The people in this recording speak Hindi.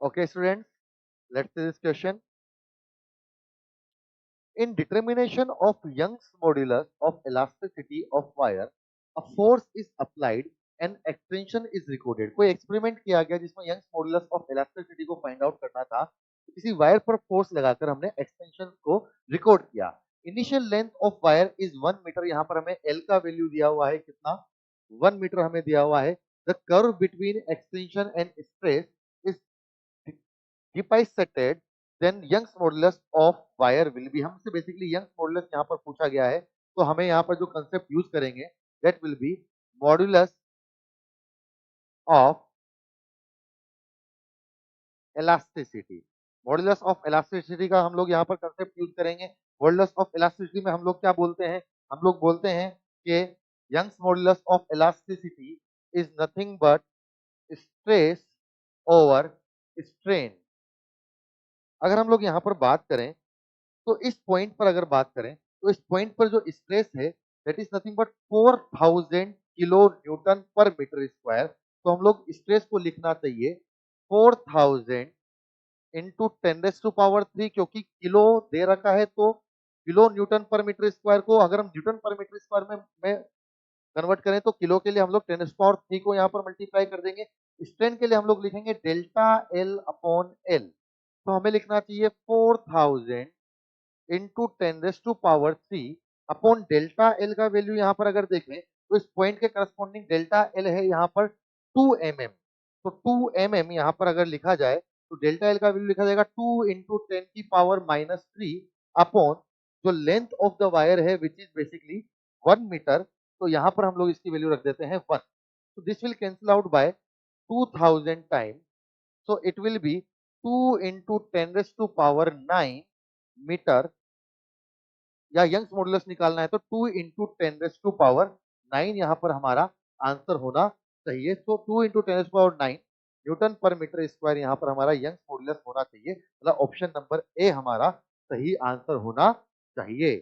Okay, students, let's see this question. In determination of Young's modulus of elasticity of wire, a force is applied and extension is recorded. कोई एक्सपेरिमेंट किया गया जिसमें यंग्स मॉडुलस ऑफ इलास्टिसिटी को फाइंड आउट करना था, किसी वायर पर फोर्स लगाकर हमने एक्सटेंशन को रिकॉर्ड किया। Initial length of wire is 1 metre, यहाँ पर हमें एल का वैल्यू दिया हुआ है कितना, 1 मीटर हमें दिया हुआ है। The curve between extension and stress is depicted, then Young's modulus of wire will be, हमसे बेसिकली यंग्स मॉडुलस यहाँ पर पूछा गया है, तो हमें यहाँ पर जो कंसेप्ट यूज करेंगे that will be modulus of elasticity. Modulus of elasticity का हम लोग यहाँ पर कंसेप्ट यूज करेंगे। मॉडुलस ऑफ इलास्टिसिटी में हम लोग क्या बोलते हैं, हम लोग बोलते हैं कि Young's modulus of elasticity is nothing but stress over strain. अगर हम लोग यहाँ पर बात करें तो इस पॉइंट पर अगर बात करें तो इस पॉइंट पर जो स्ट्रेस है that is nothing but 4000 kilo Newton पर मीटर स्क्वायर। तो हम लोग स्ट्रेस को लिखना चाहिए 4000 इंटू 10⁻³ क्योंकि किलो दे रखा है, तो किलो न्यूटन पर मीटर स्क्वायर को अगर हम न्यूटन पर मीटर स्क्वायर में कन्वर्ट करें तो किलो के लिए हम लोग 10⁻³ को यहाँ पर मल्टीप्लाई कर देंगे। स्ट्रेन के लिए हम लोग लिखेंगे डेल्टा एल अपॉन एल। तो हमें लिखना चाहिए 4000 इंटू 10⁻³ अपॉन डेल्टा एल का वैल्यू यहाँ पर अगर देखें तो इस पॉइंट के करस्पॉन्डिंग डेल्टा एल है यहाँ पर 2 mm। तो 2 mm यहाँ पर अगर लिखा जाए तो डेल्टा एल का वैल्यू लिखा जाएगा 2 इंटू 10⁻³ अपॉन जो लेंथ ऑफ द वायर है विच इज बेसिकली 1 मीटर। तो यहाँ पर हम लोग इसकी वैल्यू रख देते हैं 1। तो this will cancel out by 2000 time, so it will be 2 into 10⁻⁹ metre, या यंग्स मॉडुलस निकालना है तो 2 इंटू 10⁻⁹ यहाँ पर हमारा आंसर होना चाहिए। तो 2 इंटू 10⁻⁹ न्यूटन पर मीटर स्क्वायर यहाँ पर हमारा यंग्स मॉडुलस होना चाहिए, मतलब ऑप्शन नंबर ए हमारा सही आंसर होना चाहिए।